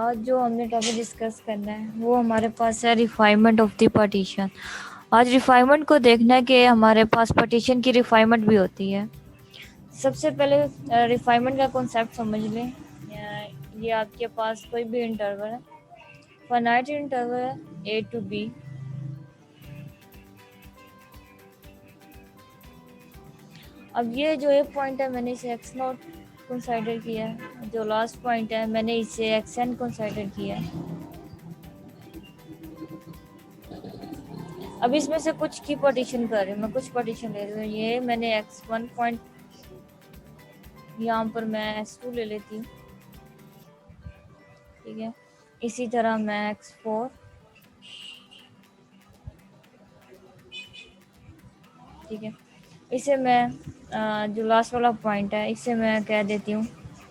आज जो हमने टॉपिक डिस्कस करना है वो हमारे पास है रिफाइनमेंट ऑफ द पार्टीशन। आज रिफाइनमेंट को देखना है कि हमारे पास पार्टीशन की रिफाइनमेंट भी होती है। सबसे पहले रिफाइनमेंट का कॉन्सेप्ट समझ लें। ये आपके पास कोई भी इंटरवल है, फाइनाइट इंटरवल है ए टू बी। अब ये जो एक पॉइंट है मैंने इसे एक्स नॉट कंसाइडर किया है, जो लास्ट पॉइंट है मैंने इसे एक्स एन कंसाइडर किया है। अब इसमें से कुछ की पार्टीशन कर रही हूँ, मैं कुछ पार्टीशन ले रही हूँ। ये मैंने x1 पॉइंट, यहाँ पर मैं x2 ले लेती हूँ, ठीक है। इसी तरह मैं x4, ठीक है। इसे मैं जो लास्ट वाला पॉइंट है इसे मैं कह देती हूँ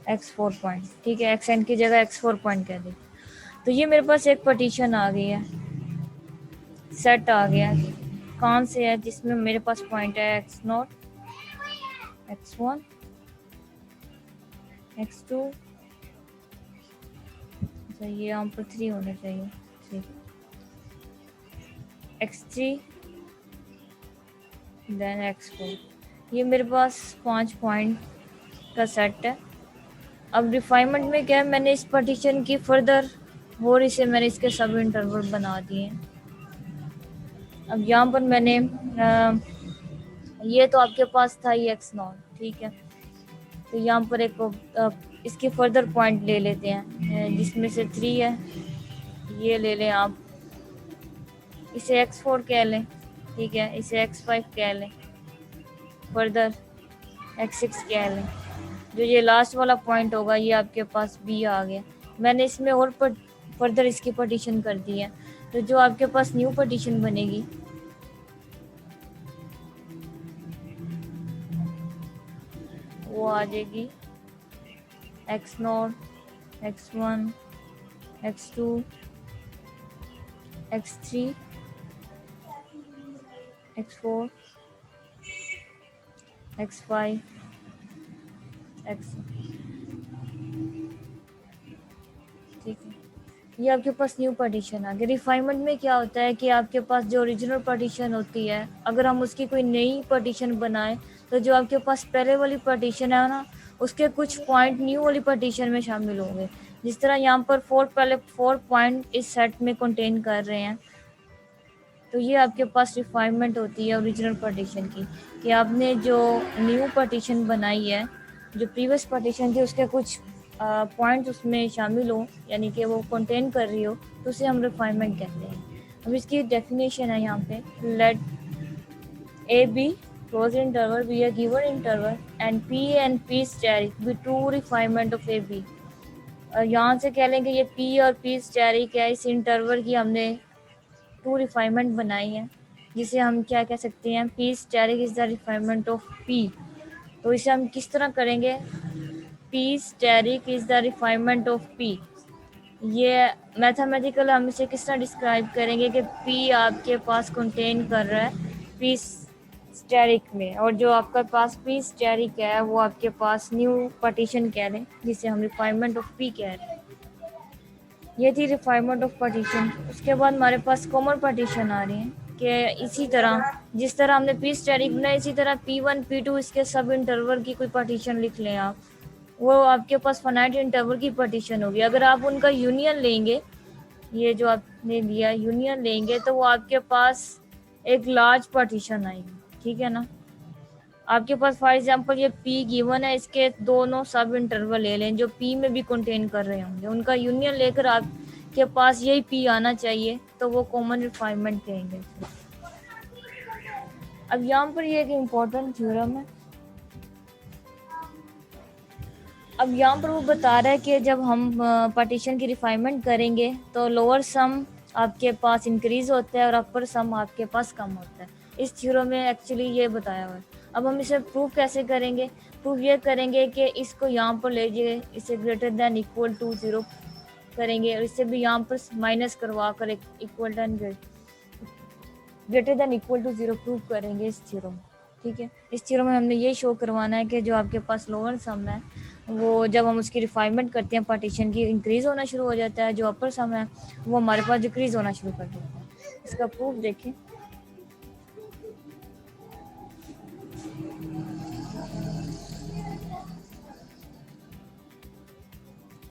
x4 पॉइंट, ठीक है। xn की जगह x4 पॉइंट कह देती हूँ। तो ये मेरे पास एक पार्टीशन आ गई है, सेट आ गया। कौन से है? जिसमें मेरे पास पॉइंट है x0, x1, x2, तो ये यहाँ पर 3 होना चाहिए, 3, x3, देन x4। ये मेरे पास 5 पॉइंट का सेट है। अब रिफाइनमेंट में क्या है, मैंने इस पार्टीशन की फर्दर और इसे मैंने इसके सब इंटरवल बना दिए हैं। अब यहाँ पर मैंने ये तो आपके पास था ही x0, ठीक है। तो यहाँ पर एक इसके फर्दर पॉइंट ले लेते हैं, जिसमें से 3 है, ये ले लें आप। इसे x4 कह लें, ठीक है। इसे x5 कह लें, फर्दर x6 कह लें। जो ये लास्ट वाला पॉइंट होगा ये आपके पास b आ गया। मैंने इसमें और फर्दर इसकी पार्टीशन कर दी है। तो जो आपके पास न्यू पार्टीशन बनेगी वो आ जाएगी x0, x1, x2, x3, x4, x5, x, ठीक है। ये आपके पास न्यू पार्टीशन आ गया। रिफाइनमेंट में क्या होता है कि आपके पास जो ओरिजिनल पार्टीशन होती है, अगर हम उसकी कोई नई पार्टीशन बनाएं तो जो आपके पास पहले वाली पार्टीशन है ना, उसके कुछ पॉइंट न्यू वाली पार्टीशन में शामिल होंगे। जिस तरह यहाँ पर पहले 4 पॉइंट इस सेट में कंटेन कर रहे हैं, तो ये आपके पास रिफाइनमेंट होती है ओरिजिनल पार्टीशन की, कि आपने जो न्यू पार्टीशन बनाई है, जो प्रीवियस पार्टीशन थी उसके कुछ पॉइंट उसमें शामिल हो, यानी कि वो कंटेन कर रही हो, तो उसे हम रिफाइनमेंट कहते हैं। अब इसकी डेफिनेशन है यहाँ पे, let A B close interval be a given interval and P asterisk be true refinement of A B. यहाँ से कह लेंगे ये पी और पी स्टेरिक है, इस इंटरवल की हमने टू रिफाइनमेंट बनाई है, जिसे हम क्या कह सकते हैं, P asterisk is the refinement of P. तो इसे हम किस तरह करेंगे, P asterisk is the refinement of P. ये मैथमेटिकल हम इसे किस तरह डिस्क्राइब करेंगे कि पी आपके पास कंटेन कर रहा है पी स्टेरिक में, और जो आपके पास पी स्टेरिक है वो आपके पास न्यू पार्टीशन कह रहे हैं, जिसे हम रिफाइनमेंट ऑफ पी कह रहे हैं। ये थी रिफाइनमेंट ऑफ पार्टीशन। उसके बाद हमारे पास कॉमन पार्टीशन आ रही है कि इसी तरह जिस तरह हमने पी स्टेरिक बनाया, इसी तरह P1 P2 इसके सब इंटरवल की कोई पार्टीशन लिख लें आप, वो आपके पास फाइनाइट इंटरवल की पार्टीशन होगी। अगर आप उनका यूनियन लेंगे, ये जो आपने लिया यूनियन लेंगे, तो वो आपके पास एक लार्ज पार्टीशन आएगी, ठीक है ना। आपके पास फॉर एग्जांपल ये P गिवन है, इसके दोनों सब इंटरवल ले लें जो P में भी कंटेन कर रहे होंगे, उनका यूनियन लेकर आपके पास यही P आना चाहिए, तो वो कॉमन रिफाइनमेंट कहेंगे। अब यहाँ पर ये एक इम्पोर्टेंट थ्योरम है। अब यहाँ पर वो बता रहा है कि जब हम पार्टीशन की रिफाइनमेंट करेंगे तो लोअर सम आपके पास इंक्रीज होता है और अपर सम आपके पास कम होता है। इस थ्योरम में एक्चुअली ये बताया हुआ है। अब हम इसे प्रूफ कैसे करेंगे? प्रूफ ये करेंगे कि इसको यहाँ पर ले जाइए, इसे ग्रेटर देन इक्वल टू 0 करेंगे, और इससे भी यहाँ पर माइनस करवा कर equal to greater than equal to 0 proof करेंगे इस थ्योरम। ठीक है। इस थ्योरम में हमने ये शो करवाना है कि जो आपके पास लोअर सम है वो जब हम उसकी रिफाइनमेंट करते हैं पार्टीशन की इंक्रीज होना शुरू हो जाता है, जो अपर सम है वो हमारे पास डिक्रीज होना शुरू कर देता है। इसका प्रूफ देखें।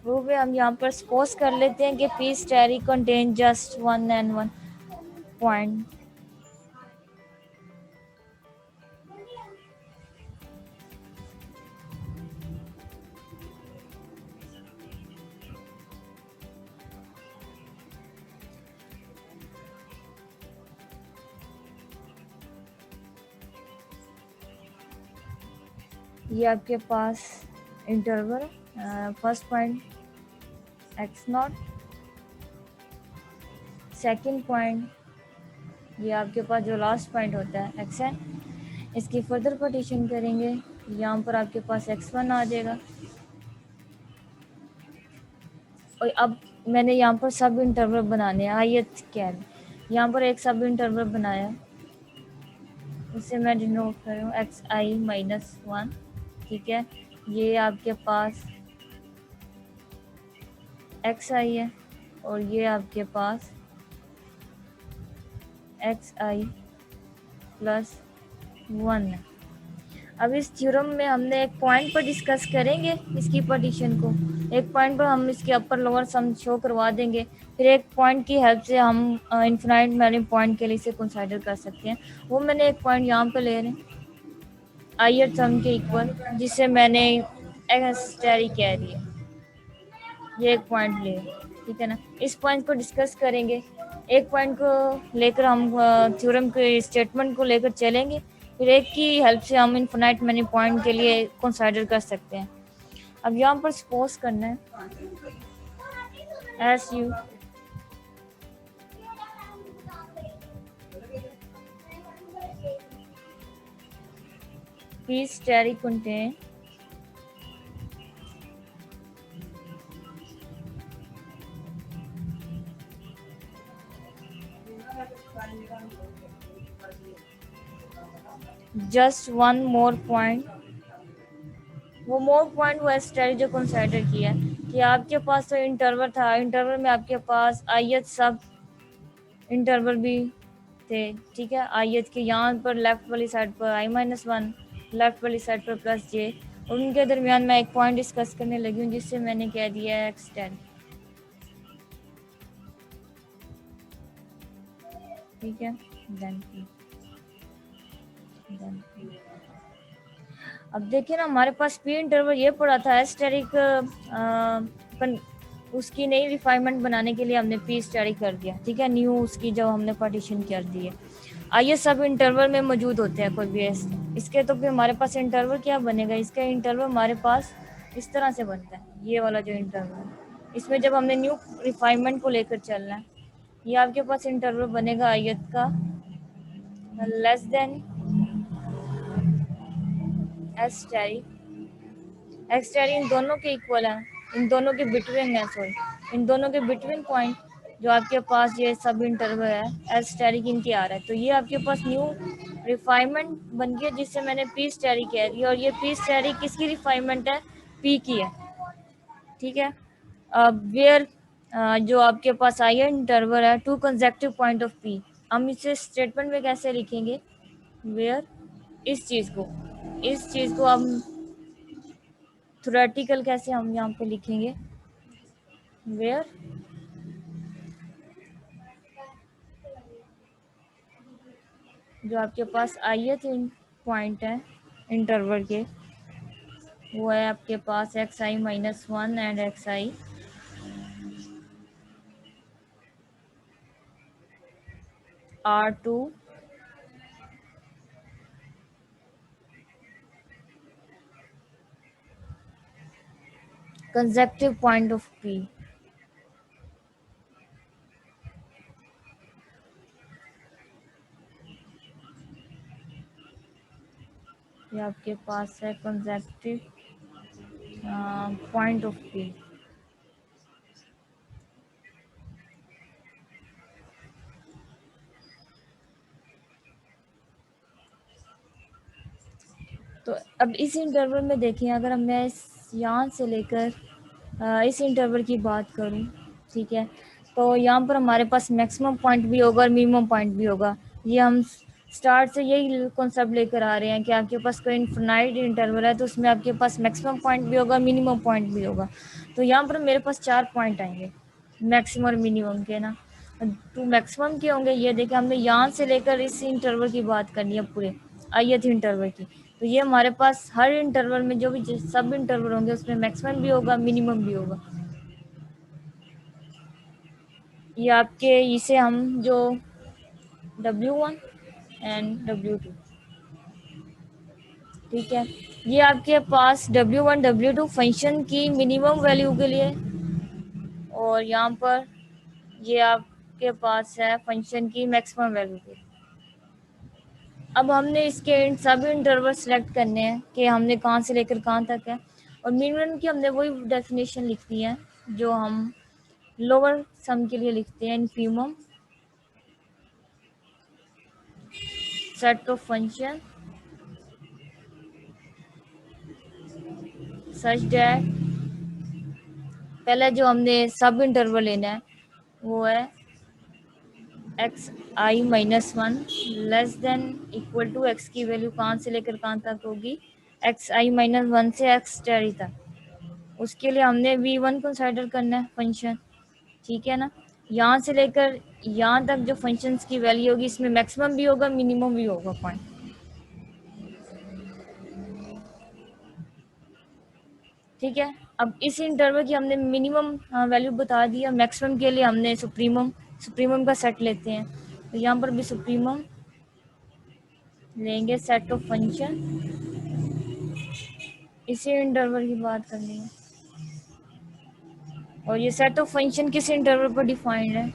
प्रूफ है, हम यहाँ पर सपोज कर लेते हैं कि P star contain just 1 and 1 point. ये आपके पास interval first point x0, second point ये आपके पास जो लास्ट पॉइंट होता है xn। इसकी फर्दर पार्टीशन करेंगे, यहाँ पर आपके पास x1 आ जाएगा। और अब मैंने यहाँ पर सब इंटरवल बनाने हैं, आयत क्या है, यहाँ पर एक सब इंटरवल बनाया, इसे मैं डिनोट कर रहा हूँ xi-1। ठीक है, ये आपके पास xi है और ये आपके पास xi प्लस 1 है। अब इस थ्योरम में हमने एक पॉइंट पर डिस्कस करेंगे इसकी पार्टीशन को, एक पॉइंट पर हम इसके अपर लोअर सम शो करवा देंगे, फिर एक पॉइंट की हेल्प से हम इन्फिनाइट मैनी पॉइंट के लिए इसे कंसिडर कर सकते हैं। वो मैंने एक पॉइंट यहाँ पे ले रहे हैं आयर सम के इक्वल, जिसे मैंने स्टेरी कह दिया, ये एक पॉइंट ले, ठीक है ना। इस पॉइंट को डिस्कस करेंगे, एक पॉइंट को लेकर हम थ्योरम के स्टेटमेंट को लेकर चलेंगे, फिर एक की हेल्प से हम इनफिनाइट मैनी पॉइंट के लिए कंसिडर कर सकते हैं। अब यहाँ पर सपोज करना है S U P star contain just one more point. वो मोर पॉइंट वो स्टडी जो कंसिडर किया कि आपके पास तो इंटरवल था, इंटरवल में आपके पास आयत सब इंटरवल भी थे, ठीक है। आयत के यहाँ पर लेफ्ट वाली साइड पर i-1, लेफ्ट वाली साइड पर प्लस j, और उनके दरमियान मैं एक पॉइंट डिस्कस करने लगी हूँ जिससे मैंने कह दिया है x10, ठीक है। देन अब देखिए ना, हमारे पास पी इंटरवल ये पड़ा था एस्टेरिक, उसकी नई रिफाइनमेंट बनाने के लिए हमने पी स्टेरिक कर दिया, ठीक है, न्यू उसकी जब हमने पार्टीशन कर दी है। आइए सब इंटरवल में मौजूद होते हैं कोई भी इसके, तो फिर हमारे पास इंटरवल क्या बनेगा, इसका इंटरवल हमारे पास इस तरह से बनता है, ये वाला जो इंटरवल, इसमें जब हमने न्यू रिफाइनमेंट को लेकर चलना है, ये आपके पास इंटरवल बनेगा आयत का लेस देन एक्स टेरी इन दोनों के इक्वल है, इन दोनों के बिटवीन है, सॉरी इन दोनों के बिटवीन पॉइंट जो आपके पास ये सब इंटरवल है एस टेरी इनके आ रहा है, तो ये आपके पास न्यू रिफाइनमेंट बन गया जिससे मैंने पी स्टेरी कह दिया, और ये पी स्टेरी किसकी रिफाइनमेंट है, पी की है, ठीक है। अब वेयर जो आपके पास आई है इंटरवल है two consecutive point of P, हम इसे स्टेटमेंट में कैसे लिखेंगे, वेयर इस चीज को हम थ्योरेटिकल कैसे हम यहाँ पे लिखेंगे, वेयर जो आपके पास आईएथ पॉइंट है इंटरवल के, वो है आपके पास xi-1 and xi r2 consecutive point of p। ये आपके पास है कंसेक्टिव पॉइंट ऑफ p। तो अब इस इंटरवल में देखें, अगर मैं यहाँ से लेकर इस इंटरवल की बात करूँ, ठीक है, तो यहाँ पर हमारे पास मैक्सिमम पॉइंट भी होगा और मिनिमम पॉइंट भी होगा। ये हम स्टार्ट से यही कॉन्सेप्ट लेकर आ रहे हैं कि आपके पास कोई इनफाइनाइट इंटरवल है तो उसमें आपके पास मैक्सिमम पॉइंट भी होगा, मिनिमम पॉइंट भी होगा। तो यहाँ पर मेरे पास 4 पॉइंट आएंगे मैक्सिमम और मिनिमम के ना। तो मैक्सिमम के होंगे, ये देखिए हमने यहाँ से लेकर इस इंटरवल की बात करनी है पूरे ith इंटरवल की। तो ये हमारे पास हर इंटरवल में जो भी सब इंटरवल होंगे उसमें मैक्सिमम भी होगा, मिनिमम भी होगा। ये आपके इसे हम जो W1 एंड W2, ठीक है, ये आपके पास W1 W2 फंक्शन की मिनिमम वैल्यू के लिए, और यहाँ पर ये आपके पास है फंक्शन की मैक्सिमम वैल्यू के लिए। अब हमने इसके सब इंटरवल सेलेक्ट करने हैं कि हमने कहाँ से लेकर कहाँ तक है, और मिनिमम की हमने वही डेफिनेशन लिखनी है जो हम लोअर सम के लिए लिखते हैं। Infimum set of function such that, पहले जो हमने सब इंटरवल लेना है वो है x i minus one less than equal to x की वैल्यू कहाँ से लेकर कहाँ तक होगी, एक्स आई माइनस वन से एक्स टेरी तक। उसके लिए हमने v1 कंसिडर करना है फंक्शन, ठीक है ना। यहाँ से लेकर यहाँ तक जो फंक्शंस की वैल्यू होगी इसमें मैक्सिमम भी होगा, मिनिमम भी होगा पॉइंट, ठीक है। अब इस इंटरवल की हमने मिनिमम वैल्यू बता दी है, मैक्सिमम के लिए हमने सुप्रीमम का सेट लेते हैं। तो यहाँ पर भी सुप्रीमम लेंगे सेट ऑफ फंक्शन, इसी इंटरवल की बात करनी है। और ये सेट ऑफ फंक्शन किस इंटरवल पर डिफाइंड है,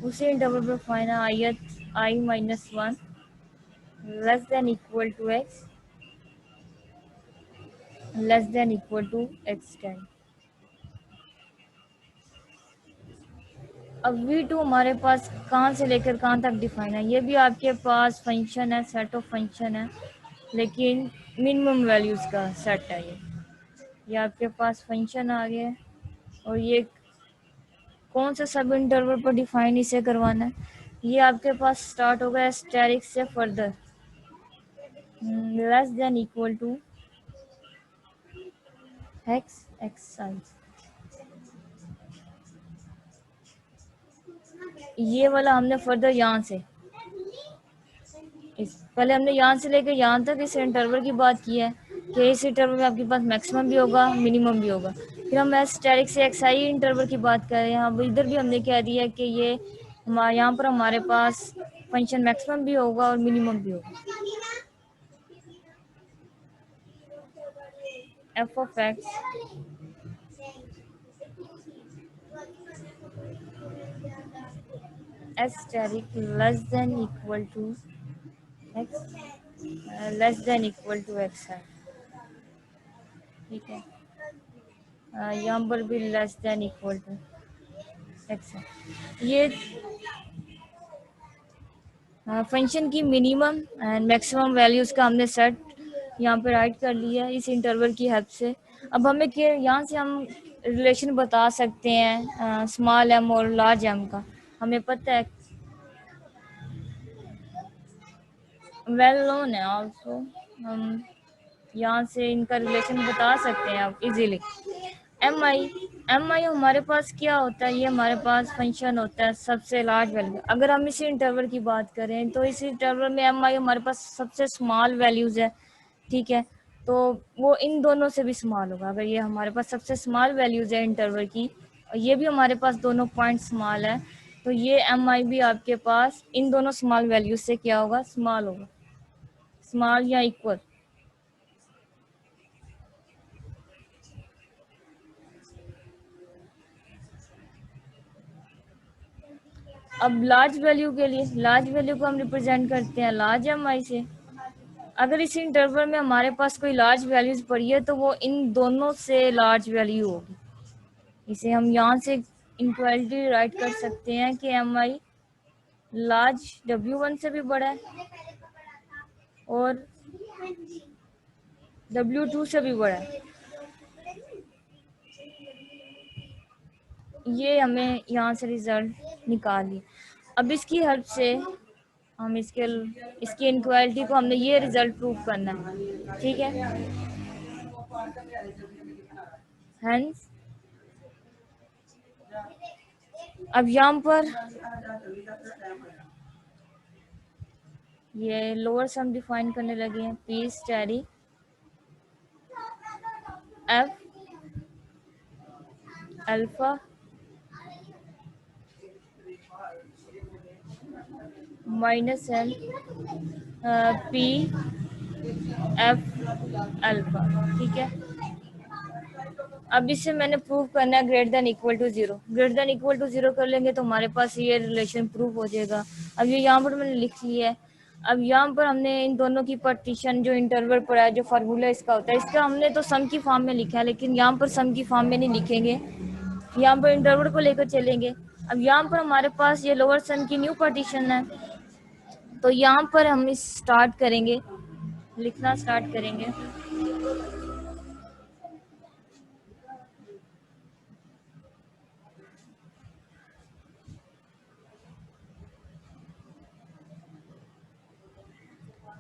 उसी इंटरवल पर डिफाइंड है i minus one less than equal to x less than equal to x ten. अब v2 हमारे पास कहाँ से लेकर कहाँ तक डिफाइन है, ये भी आपके पास फंक्शन है, सेट ऑफ फंक्शन है, लेकिन मिनिमम वैल्यूज का सेट है। ये आपके पास फंक्शन आ गया, और ये कौन सा सब इंटरवल पर डिफाइन इसे करवाना है, ये आपके पास स्टार्ट होगा एस्टेरिक से further less than equal to x एक्साइज। ये वाला हमने फर्दर यहाँ से पहले हमने यहाँ से लेकर यहाँ तक इस इंटरवल की बात की है कि इस इंटरवल में आपके पास मैक्सिमम भी होगा, मिनिमम भी होगा। फिर हम एस्टेरिक से एक्साई इंटरवल की बात कर रहे हैं। अब इधर भी हमने कह दिया कि ये यहाँ पर हमारे पास फंक्शन मैक्सिमम भी होगा और मिनिमम भी होगा। F of x asterisk less than equal to x less than equal to x है, ठीक है। यहाँ पर भी less than equal to x है। ये फंक्शन की मिनिमम एंड मैक्सिमम वैल्यूज़ का हमने सेट यहाँ पे राइट कर लिया है इस इंटरवल की हेल्प से। अब हमें यहाँ से हम रिलेशन बता सकते हैं स्मॉल एम और लार्ज एम का, हमें पता है, वेल नोन है ऑल्सो। हम यहाँ से इनका रिलेशन बता सकते हैं आप इजीली। एम आई हमारे पास क्या होता है, ये हमारे पास फंक्शन होता है सबसे लार्ज वैल्यू। अगर हम इसी इंटरवल की बात करें तो इस इंटरवल में एम आई हमारे पास सबसे स्मॉल वैल्यूज है, ठीक है। तो वो इन दोनों से भी स्मॉल होगा। अगर ये हमारे पास सबसे स्मॉल वैल्यूज है इंटरवल की और ये भी हमारे पास दोनों पॉइंट स्मॉल है, तो ये एम आई भी आपके पास इन दोनों स्मॉल वैल्यूज से क्या होगा, स्मॉल होगा, स्मॉल या इक्वल। अब लार्ज वैल्यू के लिए लार्ज वैल्यू को हम रिप्रेजेंट करते हैं लार्ज एम आई से। अगर इस इंटरवल में हमारे पास कोई लार्ज वैल्यूज पड़ी है तो वो इन दोनों से लार्ज वैल्यू होगी। इसे हम यहाँ से इनक्वालिटी राइट कर सकते हैं कि एम आई लार्ज W1 से भी बड़ा है और W2 से भी बड़ा है। ये हमें यहाँ से रिजल्ट निकाल लिए। अब इसकी हेल्प से हम इसकी इनक्वालिटी को हमने ये रिजल्ट प्रूव करना है, ठीक है। हेंस अब यहाँ पर ये लोअर सम डिफाइन करने लगे हैं, P star F alpha minus L P F alpha, ठीक है। अब इससे मैंने प्रूव करना है greater than equal to zero. Greater than equal to zero कर लेंगे तो हमारे पास ये रिलेशन प्रूव हो जाएगा। अब ये यहाँ पर मैंने लिख लिया है। अब यहाँ पर हमने इन दोनों की पार्टीशन जो इंटरवल पर है, जो फार्मूला इसका होता है, इसका हमने तो सम की फॉर्म में लिखा है, लेकिन यहाँ पर सम की फॉर्म में नहीं लिखेंगे, यहाँ पर इंटरवल को लेकर चलेंगे। अब यहाँ पर हमारे पास ये लोअर सम की न्यू पार्टीशन है, तो यहाँ पर हम स्टार्ट करेंगे, लिखना स्टार्ट करेंगे।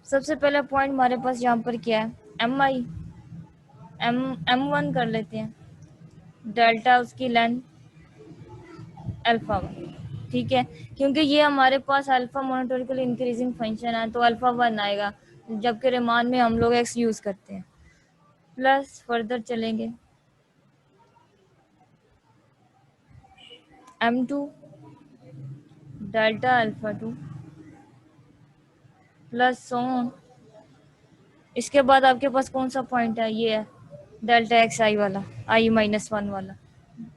सबसे पहला पॉइंट हमारे पास यहाँ पर क्या है, M1 कर लेते हैं, डेल्टा उसकी लेंथ अल्फा 1, ठीक है। क्योंकि ये हमारे पास अल्फा मोनोटोनिकल इंक्रीजिंग फंक्शन है, तो अल्फा 1 आएगा, जबकि रिमान में हम लोग एक्स यूज करते हैं। प्लस फर्दर चलेंगे, M2 delta alpha 2 plus so on. इसके बाद आपके पास कौन सा पॉइंट है, ये है डेल्टा एक्स आई वाला, I-1 वाला।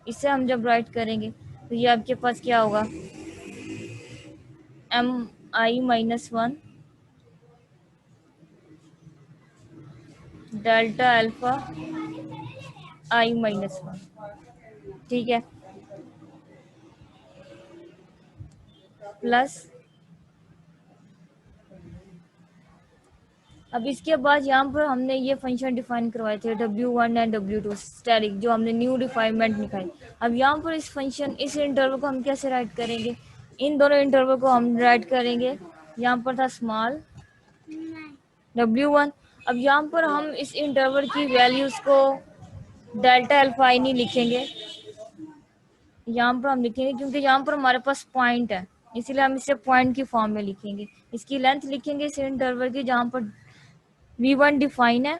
इसे हम जब राइट करेंगे तो ये आपके पास क्या होगा, Mi-1 डेल्टा अल्फा I-1, ठीक है। प्लस अब इसके बाद यहाँ पर हमने ये फंक्शन डिफाइन करवाए थे W1 एंड W2 स्टैटिक, जो हमने न्यू डिफाइनमेंट निकाली। अब यहाँ पर इस फंक्शन, इस इंटरवल को हम कैसे राइट करेंगे, इन दोनों इंटरवल को हम राइट करेंगे। यहाँ पर था स्मॉल W1। अब यहाँ पर हम इस इंटरवल की वैल्यूज को डेल्टा अल्फा आई नहीं लिखेंगे, यहाँ पर हम लिखेंगे क्योंकि यहाँ पर हमारे पास पॉइंट है, इसीलिए हम इसे पॉइंट की फॉर्म में लिखेंगे। इसकी लेंथ लिखेंगे इस इंटरवल की, जहाँ पर V1 डिफाइन है,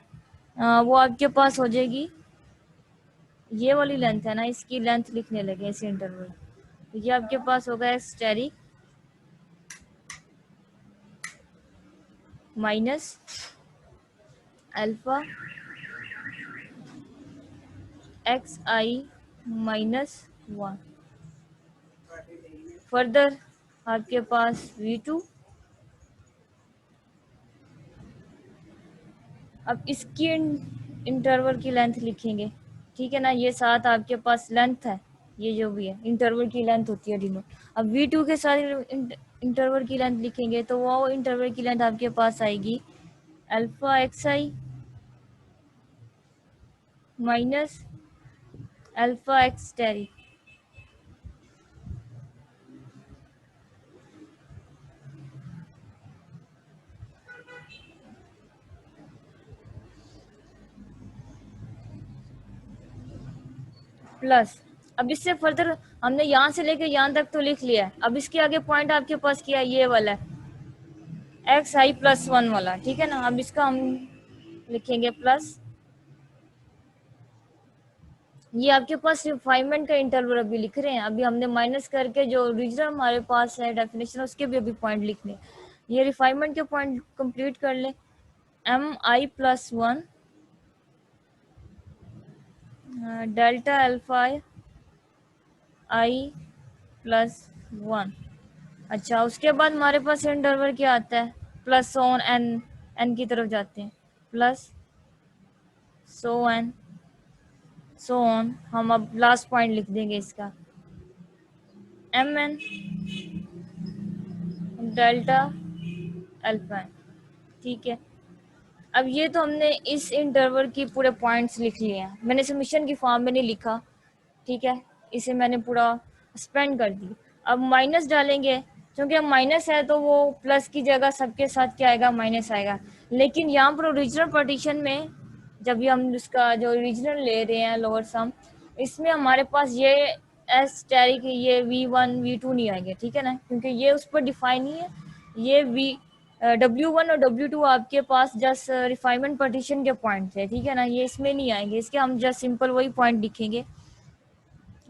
वो आपके पास हो जाएगी, ये वाली लेंथ है ना, इसकी लेंथ लिखने लगे इस इंटरवल, तो ये आपके पास होगा steric minus alpha XI-1। Further आपके पास V2। अब इसकी इंटरवल की लेंथ लिखेंगे, ठीक है ना, ये साथ आपके पास लेंथ है, ये जो भी है इंटरवल की लेंथ होती है डिनोट। अब V2 के साथ इंटरवल की लेंथ लिखेंगे, तो वो इंटरवल की लेंथ आपके पास आएगी alpha XI minus alpha x टेरी। प्लस अब इससे फर्दर हमने यहाँ से लेके यहाँ तक तो लिख लिया है, अब इसके आगे पॉइंट आपके पास क्या है, ये वाला XI+1 वाला, ठीक है ना। अब इसका हम लिखेंगे प्लस, ये आपके पास रिफाइनमेंट का इंटरवल अभी लिख रहे हैं, अभी हमने माइनस करके जो ओरिजिनल हमारे पास है डेफिनेशन, उसके भी अभी पॉइंट लिखने। ये रिफाइनमेंट के पॉइंट कंप्लीट कर ले, Mi+1 डेल्टा अल्फा I+1। अच्छा, उसके बाद हमारे पास इंटरवल क्या आता है, प्लस ऑन एन की तरफ जाते हैं, प्लस सो ऑन। हम अब लास्ट पॉइंट लिख देंगे इसका, Mn डेल्टा अल्फा, ठीक है। अब ये तो हमने इस इंटरवल की पूरे पॉइंट्स लिख लिए हैं, मैंने समीशन की फॉर्म में नहीं लिखा, ठीक है, इसे मैंने पूरा स्पेंड कर दी। अब माइनस डालेंगे, क्योंकि अब माइनस है तो वो प्लस की जगह सबके साथ क्या आएगा, माइनस आएगा। लेकिन यहाँ पर ओरिजिनल पार्टीशन में जब भी हम उसका जो ओरिजिनल ले रहे हैं लोअर सम, इसमें हमारे पास ये एस टैरिक ये V1 V2 नहीं आएंगे, ठीक है ना, क्योंकि ये उस पर डिफाइन नहीं है। ये W1 और W2 आपके पास जस्ट रिफाइनमेंट पार्टीशन के पॉइंट है, ठीक है ना, ये इसमें नहीं आएंगे, इसके हम जस्ट सिंपल वही पॉइंट लिखेंगे।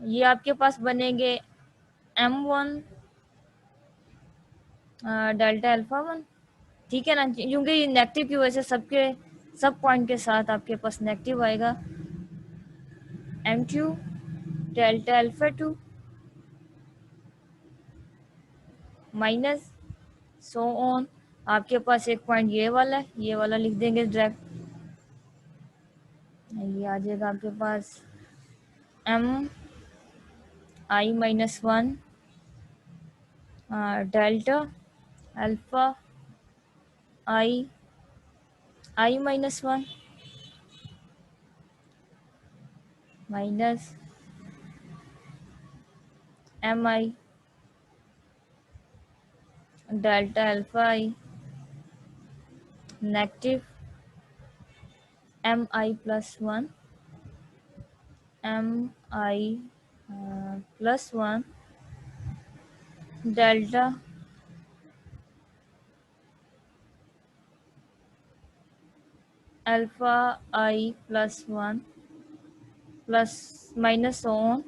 ये आपके पास बनेंगे M1 डेल्टा अल्फा 1, ठीक है ना, क्योंकि ये नेगेटिव की वजह से सबके सब पॉइंट के साथ आपके पास नेगेटिव आएगा। M2 delta alpha 2 minus so on, आपके पास एक पॉइंट ये वाला है, ये वाला लिख देंगे डायरेक्ट, ये आ जाएगा आपके पास Mi-1 delta alpha I-1 minus Mi delta alpha I negative Mi+1 Mi+1 delta alpha I+1 plus minus on,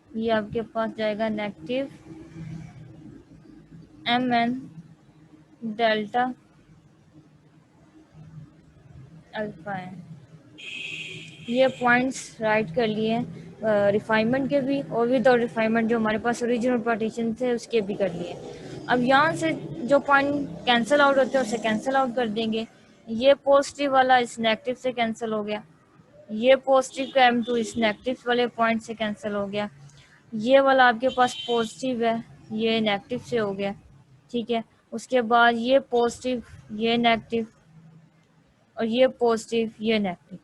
ये आपके पास जाएगा नेगेटिव Mn डेल्टा अल्फा है। ये पॉइंट्स राइट कर लिए हैं रिफाइनमेंट के भी, और विदाउट रिफाइनमेंट जो हमारे पास ओरिजिनल पार्टीशन थे उसके भी कर लिए। अब यहाँ से जो पॉइंट कैंसिल आउट होते हैं उसे कैंसिल आउट कर देंगे। ये पॉजिटिव वाला इस नेगेटिव से कैंसिल हो गया, ये पॉजिटिव का M2 इस नेगेटिव वाले पॉइंट से कैंसिल हो गया, ये वाला आपके पास पॉजिटिव है ये नेगेटिव से हो गया, ठीक है। उसके बाद ये पॉजिटिव ये नेगेटिव और ये पॉजिटिव ये नेगेटिव।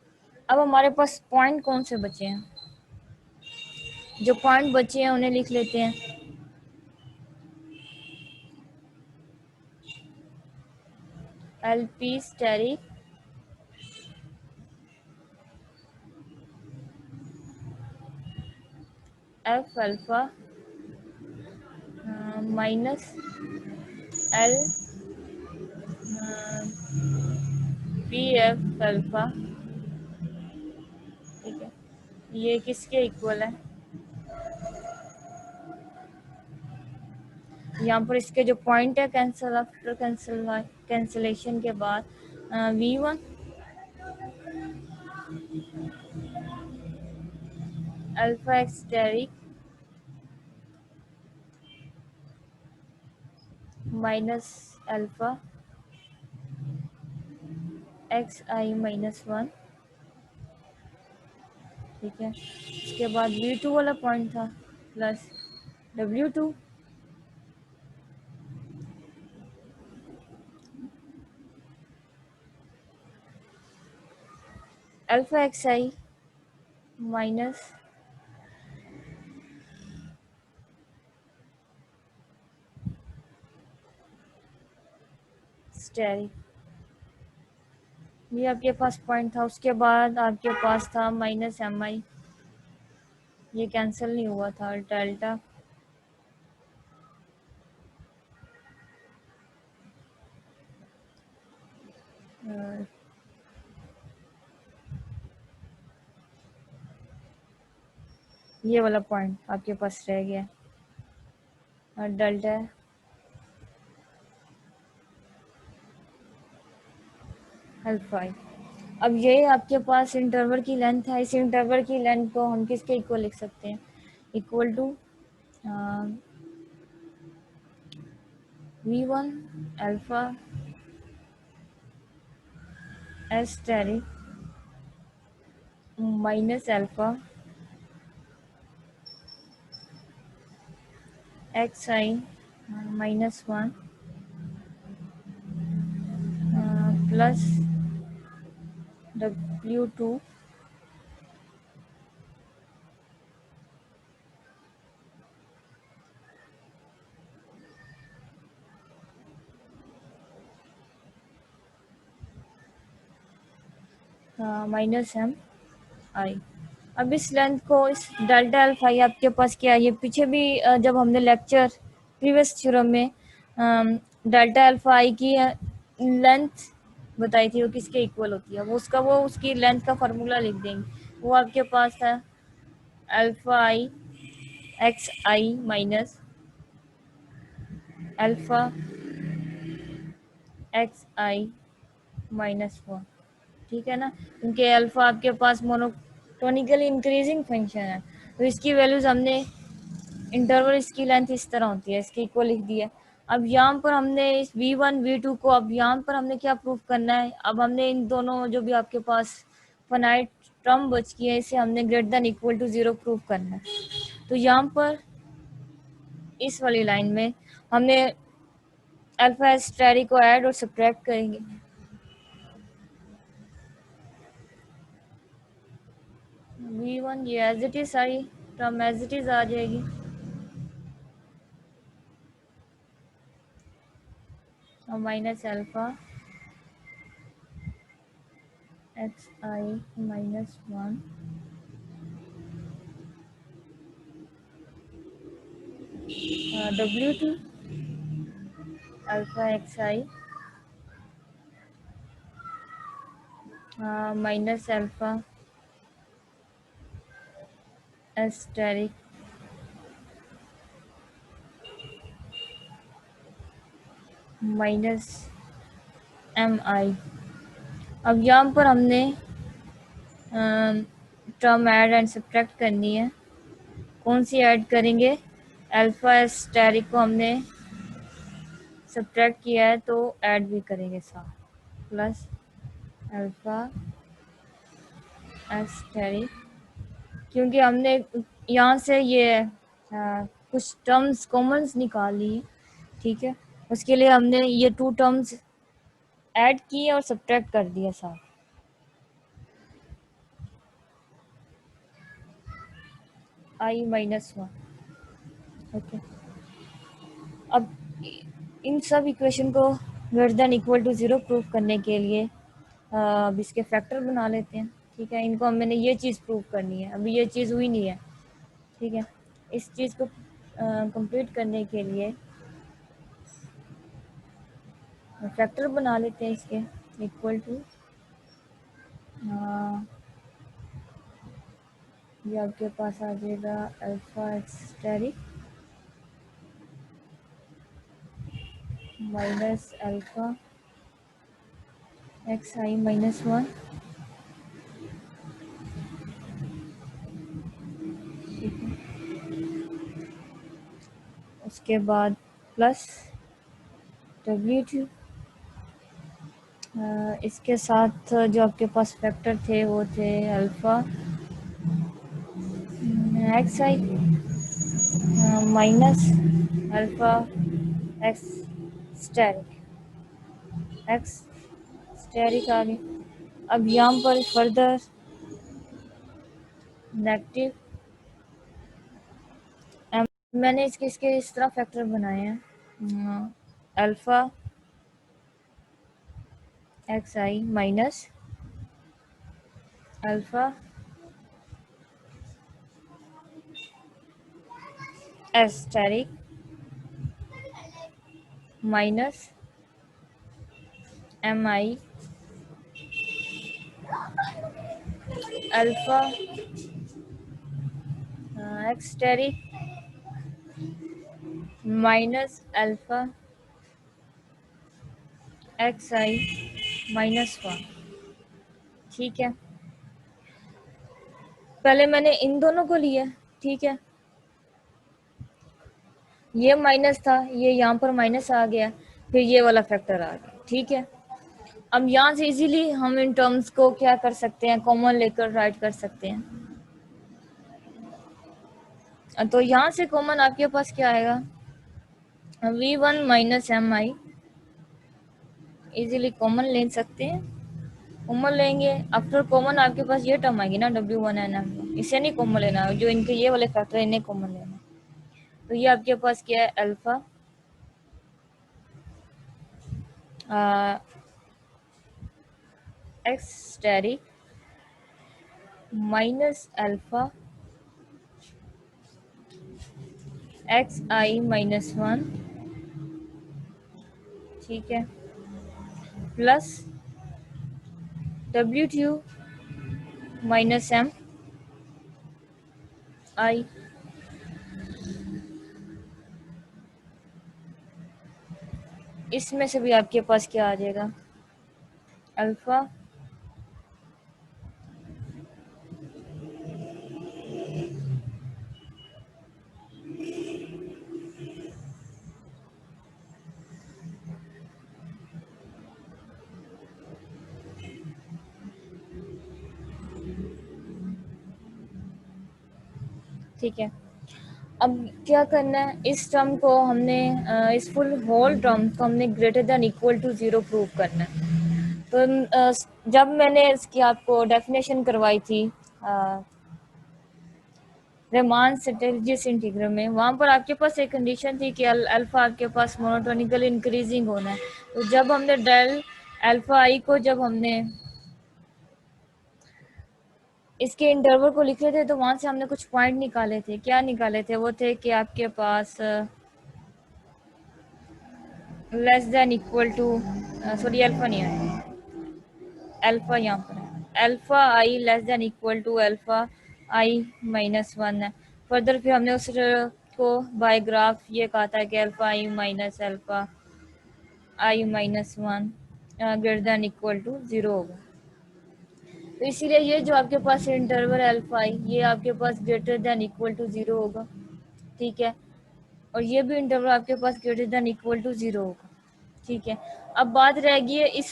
अब हमारे पास पॉइंट कौन से बचे हैं, जो पॉइंट बचे हैं उन्हें लिख लेते हैं। LP asterisk F alpha minus L PF alpha, ठीक है, ये किसके इक्वल है, यहाँ पर इसके जो पॉइंट है कैंसिल आफ्टर कैंसिलेशन के बाद V1 alpha x asterisk minus alpha XI-1, ठीक है। इसके बाद V2 वाला पॉइंट था plus W2 alpha XI minus asterisk, ये आपके पास पॉइंट था। उसके बाद आपके पास था माइनस Mi, ये कैंसिल नहीं हुआ था, डेल्टा ये वाला पॉइंट आपके पास रह गया और डेल्टा अल्फा। अब ये आपके पास इंटरवल की लेंथ है, इस इंटरवल की लेंथ को हम किसके इक्वल लिख सकते हैं, equal to V1 alpha asterisk minus alpha XI-1 plus W2 minus m i. अब इस लेंथ को, इस डेल्टा अल्फा आई आपके पास क्या है, ये पीछे भी जब हमने लेक्चर प्रीवियस थ्योरम में डेल्टा अल्फा आई की लेंथ बताई थी वो किसके इक्वल होती है, वो उसकी लेंथ का फार्मूला लिख देंगे। वो आपके पास था alpha I x i minus alpha x i minus one. ठीक है ना, क्योंकि अल्फा आपके पास मोनोटोनिकली इंक्रीजिंग फंक्शन है, तो इसकी वैल्यूज हमने इंटरवल, इसकी लेंथ इस तरह होती है, इसके इक्वल लिख दिया। अब यहाँ पर हमने इस v1 v2 को, अब यहाँ पर हमने क्या प्रूफ करना है, अब हमने इन दोनों जो भी आपके पास फाइनाइट टर्म बच की है, इसे हमने greater than equal to 0 proof करना है। तो यहाँ पर इस वाली लाइन में हमने अल्फा स्टेरी को ऐड और सब्ट्रैक्ट करेंगे। v1 ये एज इट इज सारी टर्म एज इट इज आ जाएगी, और minus alpha x i minus one W2 alpha x i minus alpha asterisk minus m i. अब यहाँ पर हमने टर्म ऐड एंड सब्ट्रैक्ट करनी है। कौन सी ऐड करेंगे, अल्फा एस्टेरिक को हमने सब्ट्रैक्ट किया है तो ऐड भी करेंगे साथ, प्लस अल्फा एस्टेरिक, क्योंकि हमने यहाँ से ये कुछ टर्म्स कॉमन्स निकाली है। ठीक है, उसके लिए हमने ये 2 टर्म्स ऐड किए और सब्ट्रैक्ट कर दिया साथ। आई माइनस वन। ओके, अब इन सब इक्वेशन को greater than equal to 0 proof करने के लिए अब इसके फैक्टर बना लेते हैं। ठीक है, इनको मैंने ये चीज़ प्रूव करनी है, अभी ये चीज़ हुई नहीं है। ठीक है, इस चीज़ को कंप्लीट करने के लिए फैक्टर बना लेते हैं इसके, इक्वल टू ये आपके पास आ जाएगा alpha asterisk minus alpha x i minus one. उसके बाद प्लस W2 इसके साथ जो आपके पास फैक्टर थे वो थे alpha x i minus alpha x asterisk x asterisk आ गई। अब यहाँ पर फर्दर नेगेटिव, मैंने इसके इस तरह फैक्टर बनाए हैं, alpha x i minus alpha asterisk minus m I alpha asterisk minus alpha x i minus one. ठीक है, पहले मैंने इन दोनों को लिया। ठीक है, ये माइनस था, ये यहाँ पर माइनस आ गया, फिर ये वाला फैक्टर आ गया। ठीक है, अब यहाँ से इजीली हम इन टर्म्स को क्या कर सकते हैं, कॉमन लेकर राइट कर सकते हैं। तो यहाँ से कॉमन आपके पास क्या आएगा, v1 माइनस एम आई इजीली कॉमन ले सकते हैं, कॉमन लेंगे, आफ्टर कॉमन आपके पास ये टर्म आएगी ना W1 इसे नहीं कॉमन लेना, जो इनके ये वाले फैक्टर है इन्हें कॉमन लेना। तो ये आपके पास क्या है, alpha x asterisk minus alpha x i minus 1, ठीक है, प्लस W2 माइनस एम आई। इसमें से भी आपके पास क्या आ जाएगा, अल्फा ठीक है। अब क्या करना है, इस टर्म को हमने इस फुल होल टर्म को हमने greater than equal to 0 prove करना है। तो जब मैंने इसकी आपको डेफिनेशन करवाई थी रेमान स्टेरजिस इंटीग्रल में, वहाँ पर आपके पास एक कंडीशन थी कि अल्फा आपके पास मोनोटोनिकली इंक्रीजिंग होना है। तो जब हमने डेल अल्फा आई को जब हमने इसके इंटरवल को लिखे थे, तो वहाँ से हमने कुछ पॉइंट निकाले थे। क्या निकाले थे, वो थे कि आपके पास less than equal to, sorry alpha नहीं है, अल्फा यहाँ पर है, alpha i less than equal to alpha I minus 1 है। फर्दर फिर हमने उस को बाय ग्राफ ये कहा था कि alpha I minus alpha I minus 1 greater than equal to 0 होगा। तो इसीलिए ये जो आपके पास इंटरवल अल्फा आई, ये आपके पास ग्रेटर देन इक्वल टू 0 होगा, ठीक है, और ये भी इंटरवल आपके पास ग्रेटर देन इक्वल टू 0 होगा, ठीक है। अब बात रहेगी है इस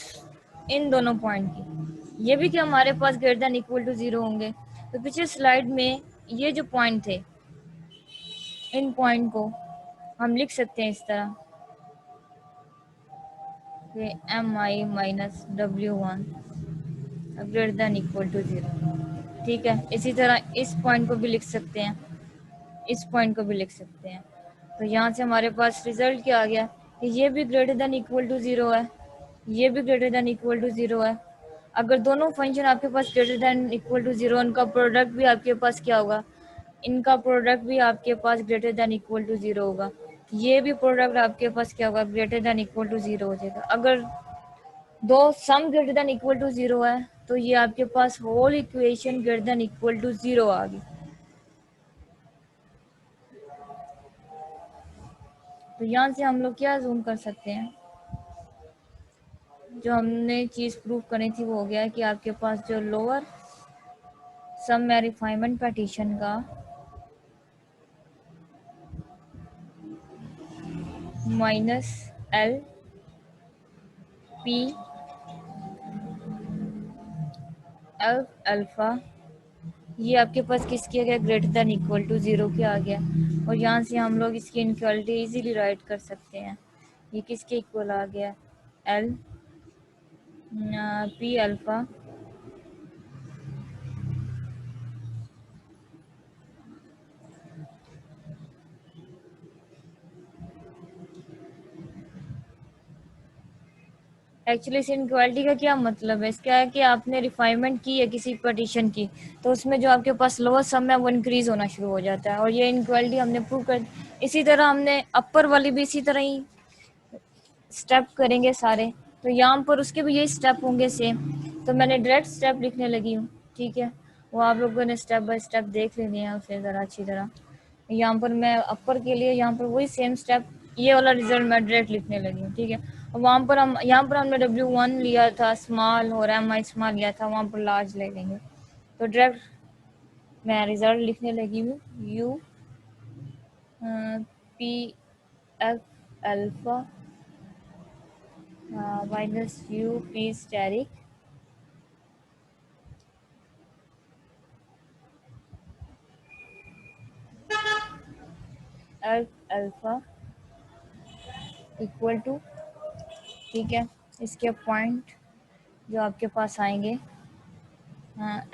इन दोनों पॉइंट की, ये भी कि हमारे पास ग्रेटर देन इक्वल टू 0 होंगे। तो पिछले स्लाइड में ये जो पॉइंट थे, इन पॉइंट को हम लिख सकते हैं इस तरह कि M I minus W1 greater than equal to 0, ठीक है। इसी तरह इस पॉइंट को भी लिख सकते हैं, इस पॉइंट को भी लिख सकते हैं। तो यहाँ से हमारे पास रिजल्ट क्या आ गया कि ये भी ग्रेटर देन इक्वल टू 0 है, ये भी ग्रेटर देन इक्वल टू 0 है। अगर दोनों फंक्शन आपके पास ग्रेटर देन इक्वल टू 0, उनका प्रोडक्ट भी आपके पास क्या होगा, इनका प्रोडक्ट भी आपके पास ग्रेटर देन इक्वल टू 0 होगा। ये भी प्रोडक्ट आपके पास क्या होगा, ग्रेटर देन इक्वल टू 0 हो जाएगा। अगर दो sum greater than equal to 0 है, तो ये आपके पास whole equation greater than equal to 0 आ गई। तो यहाँ से हम लोग क्या जूम कर सकते हैं, जो हमने चीज़ प्रूव करी थी वो हो गया है कि आपके पास जो लोअर सम है रिफाइनमेंट पार्टीशन का minus L P L alpha, ये आपके पास किसके आ गया, ग्रेटर देन इक्वल टू 0 के आ गया। और यहाँ से हम लोग इसकी इनक्वालिटी इजीली राइट कर सकते हैं। ये किसके इक्वल आ गया, एल पी अल्फा एक्चुअली इस इनक्वालिटी का क्या मतलब है, इसका है कि आपने रिफाइनमेंट की है किसी पार्टीशन की, तो उसमें जो आपके पास लोअर सम है वो इंक्रीज होना शुरू हो जाता है, और ये इनक्वालिटी हमने प्रूव कर। इसी तरह हमने अपर वाली भी इसी तरह ही स्टेप करेंगे सारे, तो यहाँ पर उसके भी यही स्टेप होंगे सेम। तो मैंने डायरेक्ट स्टेप लिखने लगी हूँ, ठीक है, वो आप लोगों ने स्टेप बाय स्टेप देख लेने हैं उसे ज़रा अच्छी तरह। यहाँ पर मैं अपर के लिए यहाँ पर वही सेम स्टेप, ये वाला रिजल्ट मैं डायरेक्ट लिखने लगी हूँ, ठीक है। और वहाँ पर हम यहाँ पर हमने W1 लिया था स्मॉल और MI स्मॉल लिया था, वहाँ पर लार्ज ले लेंगे। तो डायरेक्ट मैं रिजल्ट लिखने लगी हूँ, U P F alpha minus U P asterisk alpha equal to, ठीक है, इसके पॉइंट जो आपके पास आएंगे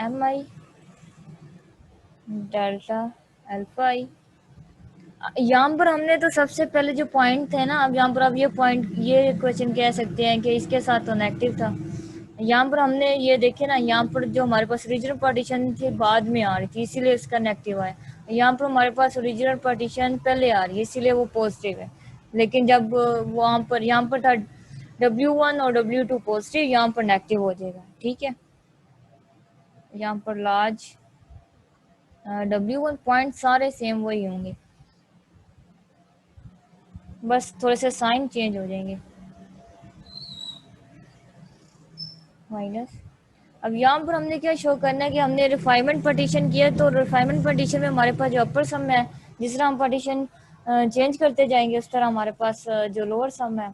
M I delta alpha I. यहाँ पर हमने तो सबसे पहले जो पॉइंट थे ना, अब यहाँ पर आप ये पॉइंट ये क्वेश्चन कह सकते हैं कि इसके साथ तो नेगेटिव था। यहाँ पर हमने ये देखे ना, यहाँ पर जो हमारे पास ओरिजिनल पार्टीशन थी बाद में आ रही थी, इसीलिए इसका नेगेटिव आया। यहाँ पर हमारे पास ओरिजिनल पार्टीशन पहले आ रही है, इसीलिए वो पॉजिटिव है। लेकिन जब वहाँ पर यहाँ पर था W1 और W2 पॉजिटिव, यहाँ पर नेगेटिव हो जाएगा। ठीक है, यहाँ पर लार्ज W1 पॉइंट सारे सेम वही होंगे, बस थोड़े से साइन चेंज हो जाएंगे। माइनस, अब यहाँ पर हमने क्या शो करना है कि हमने रिफाइनमेंट पार्टीशन किया, तो रिफाइनमेंट पार्टीशन में हमारे पास जो अपर सम है, जिस तरह हम पार्टीशन चेंज करते जाएंगे उस तरह हमारे पास जो लोअर सम है,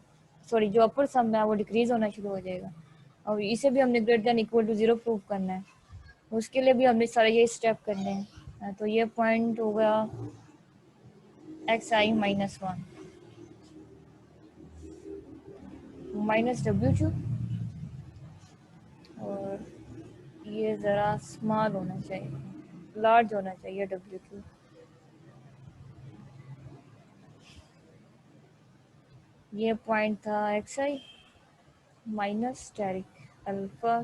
सॉरी जो अपर सम है वो डिक्रीज होना शुरू हो जाएगा। और इसे भी हमने greater than equal to 0 prove करना है, उसके लिए भी हमने सारे ये स्टेप करने हैं। तो ये पॉइंट होगा xi -1 -W2, और ये ज़रा स्मॉल होना चाहिए, लार्ज होना चाहिए W2। ये पॉइंट था xi minus asterisk alpha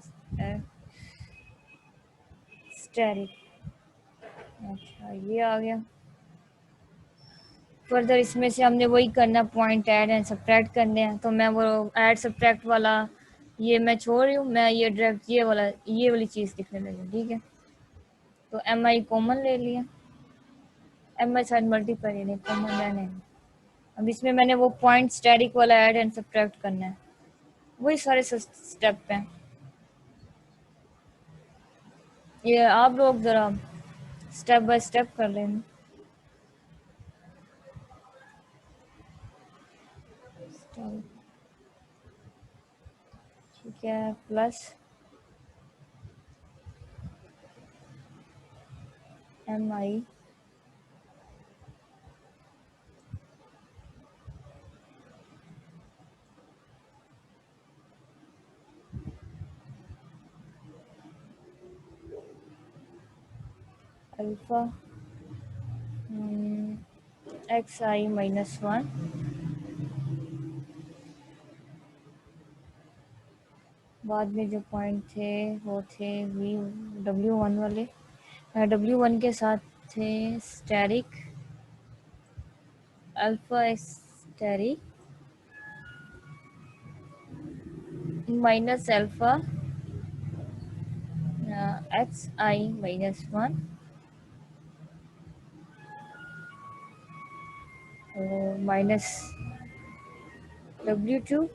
asterisk. अच्छा, ये आ गया। फर्दर इसमें से हमने वही करना, पॉइंट ऐड एंड सब्ट्रैक्ट करने हैं। तो मैं वो ऐड सब्ट्रैक्ट वाला ये मैं छोड़ रही हूँ, मैं ये डायरेक्ट ये वाली चीज़ लिखने लगी। ठीक है, तो एम आई कॉमन ले लिया, एम आई साइड मल्टीप्लाई नहीं, कॉमन रहने। अब इसमें मैंने वो पॉइंट स्टेरिक वाला ऐड एंड सब्ट्रैक्ट करना है, वही सारे स्टेप हैं। ये आप लोग ज़रा स्टेप बाय स्टेप कर लेना। ठीक है, प्लस एम आई अल्फा xi -1 बाद में जो पॉइंट थे वो थे W1 वाले, W1 के साथ थे asterisk alpha asterisk minus alpha xi -1 minus W2।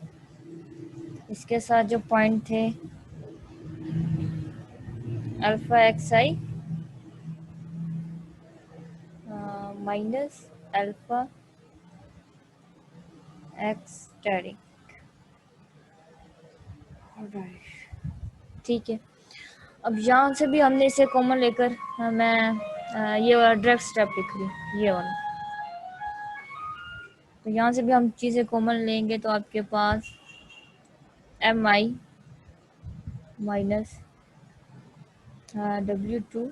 इसके साथ जो पॉइंट थे alpha xi minus alpha x asterisk. ठीक है, अब यहाँ से भी हमने इसे कॉमन लेकर मैं ये वाला डायरेक्ट स्टेप लिख रही, ये वाला। तो यहाँ से भी हम चीज़ें कॉमन लेंगे, तो आपके पास एम आई minus W2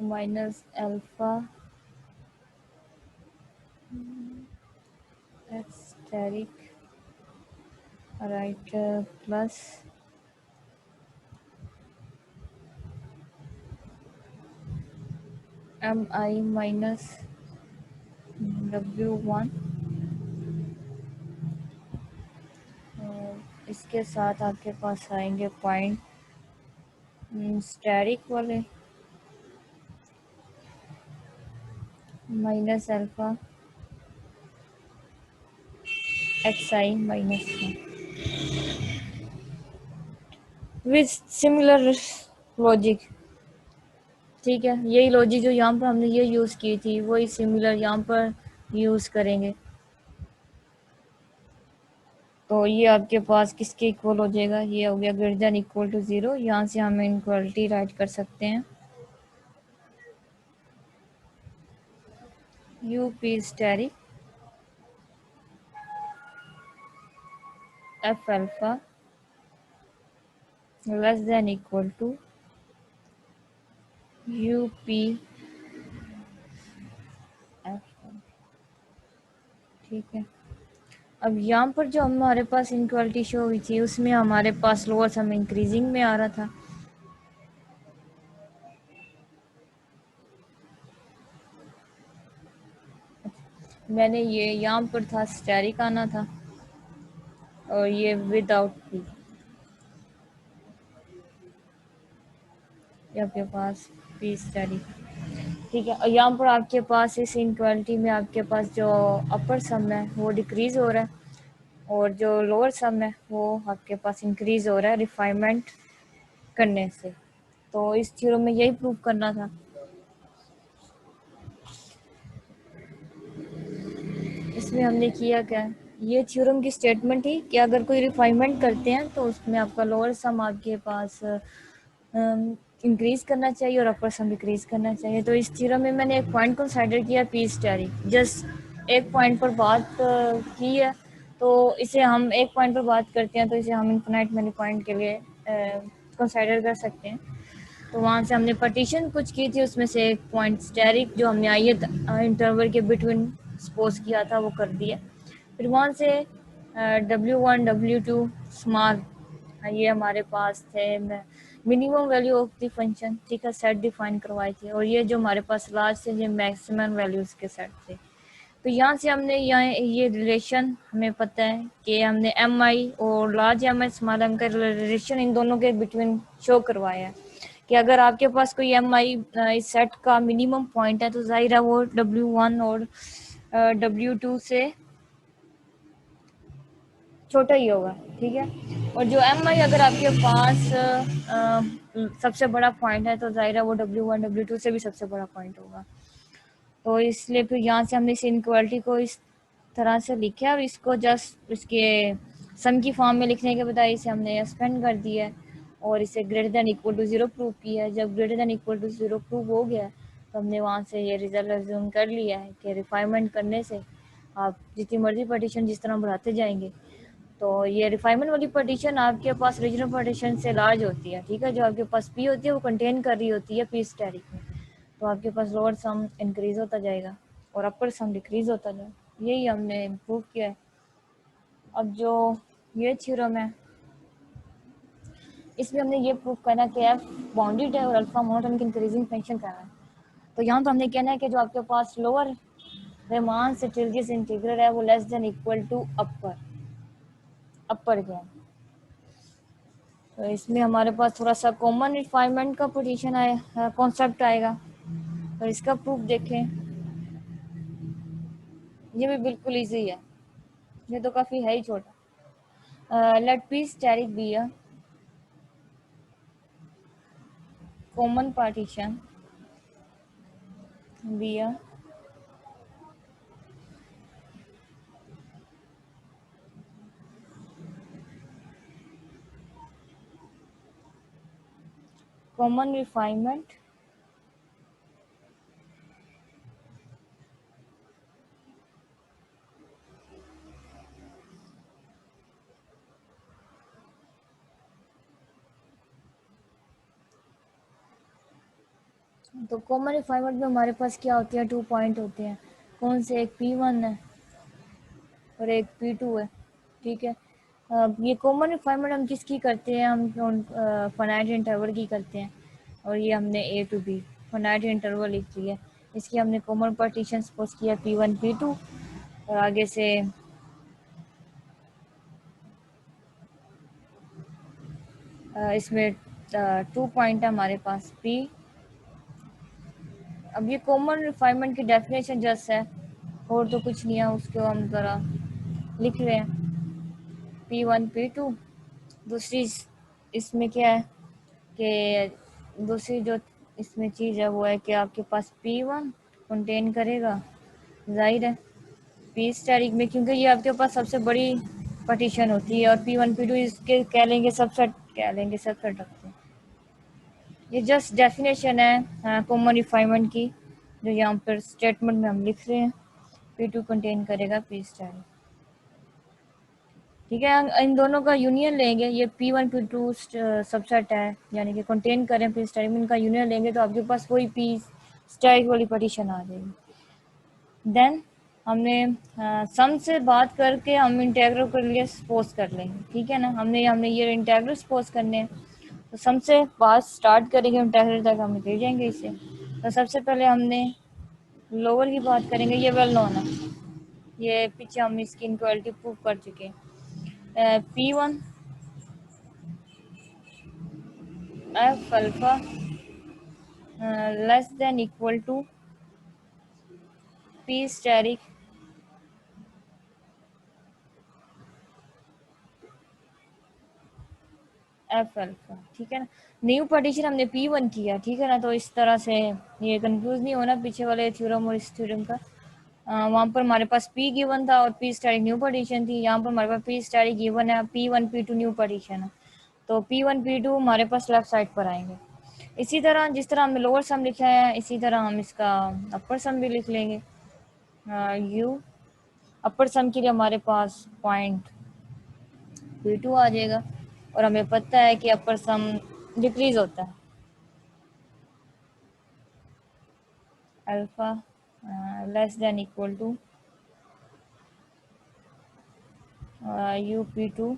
minus alpha asterisk right plus M आई माइनस W1, इसके साथ आपके पास आएंगे पॉइंट स्टेरिक वाले minus alpha xi -1 with similar logic. ठीक है, यही लॉजिक जो यहाँ पर हमने ये यूज़ की थी वही सिमिलर यहाँ पर यूज़ करेंगे। तो ये आपके पास किसके इक्वल हो जाएगा, ये हो गया ग्रेटर देन इक्वल टू 0। यहाँ से हम इनक्वालिटी राइट कर सकते हैं, U P asterisk F alpha less than equal to U P F. ठीक है, अब यहाँ पर जो हमारे पास इनक्वालिटी शो हुई थी उसमें हमारे पास लोअर सम इंक्रीजिंग में आ रहा था। मैंने ये यहाँ पर था स्टेरिक आना था और ये विदाउट पी, आपके पास पी स्टेरिक। ठीक है, और यहाँ पर आपके पास इस इनक्वालिटी में आपके पास जो अपर सम है वो डिक्रीज हो रहा है और जो लोअर सम है वो आपके पास इंक्रीज हो रहा है रिफाइनमेंट करने से। तो इस थ्योरम में यही प्रूव करना था। इसमें हमने किया क्या, ये थ्योरम की स्टेटमेंट ही कि अगर कोई रिफाइनमेंट करते हैं तो उसमें आपका लोअर सम आपके पास इंक्रीज करना चाहिए और अपर सम डिक्रीज करना चाहिए। तो इस थ्योरम में मैंने एक पॉइंट कंसाइडर किया पी स्टेरिक, जस्ट एक पॉइंट पर बात की है। तो इसे हम एक पॉइंट पर बात करते हैं तो इसे हम इन्फिनाइट मैनी पॉइंट के लिए कंसाइडर कर सकते हैं। तो वहाँ से हमने पार्टीशन कुछ की थी, उसमें से एक पॉइंट स्टेरिक जो हमने आई इंटरवल के बिटवीन सपोज किया था वो कर दिया। फिर वहाँ से W1 W2 स्मॉल ये हमारे पास थे minimum value of the function, ठीक है, सेट डिफाइन करवाए थे। और ये जो हमारे पास लास्ट थे ये मैक्सिमम वैल्यूज के सेट थे। तो यहाँ से हमने यहाँ ये रिलेशन हमें पता है कि हमने एम आई और large M I small M का रिलेशन इन दोनों के बिटवीन शो करवाया है कि अगर आपके पास कोई एम आई इस सेट का मिनिमम पॉइंट है तो जाहिर है वो W1 और W2 से छोटा ही होगा। ठीक है, और जो एम आई अगर आपके पास सबसे बड़ा पॉइंट है तो जाहिर है वो W1 W2 से भी सबसे बड़ा पॉइंट होगा। तो इसलिए फिर यहाँ से हमने इस इनक्वालिटी को इस तरह से लिखा और इसको जस्ट इसके सम की फॉर्म में लिखने के बजाय इसे हमने एक्सपेंड कर दिया है और इसे greater than equal to 0 prove किया है। जब greater than equal to 0 prove हो गया तो हमने वहाँ से ये रिजल्ट एज्यूम कर लिया है कि रिफाइनमेंट करने से आप जितनी मर्जी पार्टीशन जिस तरह बढ़ाते जाएंगे तो ये रिफाइनमेंट वाली पार्टीशन आपके पास रीजनल पार्टीशन से लार्ज होती है। ठीक है, जो आपके पास पी होती है वो कंटेन कर रही होती है पी स्टेरिक में, तो आपके पास लोअर सम इंक्रीज होता जाएगा और अपर सम डिक्रीज होता जाएगा। यही हमने प्रूव किया है। अब जो ये थ्योरम है इसमें हमने ये प्रूव करना कि एफ बाउंडेड है और अल्फा मोनोटोनिक इंक्रीजिंग फंक्शन करना है। तो यहाँ तो हमने कहना है कि जो आपके पास लोअर रेमान से टिल्जियस इंटीग्रल है वो लेस देन इक्वल टू अपर के। तो इसमें हमारे पास थोड़ा सा कॉमन रिफाइनमेंट का पोजीशन आए कॉन्सेप्ट आएगा। तो इसका प्रूफ देखें, ये भी बिल्कुल इजी है, ये तो काफ़ी है ही छोटा। Let P asterisk be a common partition be a common refinement तो कॉमन रिफाइनमेंट में हमारे पास क्या होती है, 2 पॉइंट होते हैं। कौन से, एक P1 है और एक P2 है। ठीक है, ये कॉमन रिफाइनमेंट हम किसकी करते हैं, हम फाइनाइट इंटरवल की करते हैं। और ये हमने A to B finite interval लिख लिया। इसकी हमने कॉमन पार्टीशन सपोज किया P1 P2 और आगे से इसमें 2 पॉइंट है हमारे पास P। अब ये कॉमन रिफाइनमेंट की डेफिनेशन जस्ट है और तो कुछ नहीं है, उसको हम ज़रा लिख रहे हैं P1 P2। दूसरी इसमें क्या है कि दूसरी जो इसमें चीज़ है वो है कि आपके पास P1 कंटेन करेगा जाहिर है पी स्टेरिक में, क्योंकि ये आपके पास सबसे बड़ी पार्टीशन होती है, और P1 P2 इसके कह लेंगे सबसेट, कह लेंगे सबसेट रखते हैं। ये जस्ट डेफिनेशन है कॉमन रिफाइनमेंट की, जो यहाँ पर स्टेटमेंट में हम लिख रहे हैं। P2 कंटेन करेगा P स्टाइल। ठीक है, इन दोनों का यूनियन लेंगे, ये P1 P2 सबसेट है, यानी कि कंटेन करें P स्टाइल में, इनका यूनियन लेंगे तो आपके पास वही P स्टाइल वाली पार्टीशन आ जाएगी। देन हमने सम से बात करके हम इंटेग्रल के लिए सपोज कर लेंगे। ठीक है ना, हमने ये इंटेग्रल सपोज करने हैं, तो सम से बात स्टार्ट करेंगे, इंटेग्रल तक हम ले जाएंगे इसे। तो सबसे पहले हमने लोअर की बात करेंगे, ये वेल नोन है, ये पीछे हम इसकी इनक्वालिटी प्रूव कर चुके हैं। P1 F alpha less than equal to P asterisk F alpha. ठीक है ना, न्यू पार्टीशन हमने P1 किया। ठीक है ना, तो इस तरह से ये कंफ्यूज नहीं होना पीछे वाले थ्योरम और इस थ्योरम का। वहाँ पर हमारे पास P गिवन था और P स्टेरिक न्यू पार्टीशन थी, यहाँ पर हमारे पास P स्टेरिक गिवन है, P1 P2 न्यू पार्टीशन है, तो P1 P2 हमारे पास लेफ्ट साइड पर आएंगे। इसी तरह जिस तरह हमने लोअर सम लिखा है, इसी तरह हम इसका अपर सम भी लिख लेंगे। यू अपर सम के लिए हमारे पास पॉइंट P2 आ जाएगा, और हमें पता है कि अपर सम डिक्रीज होता है, alpha less than equal to U P2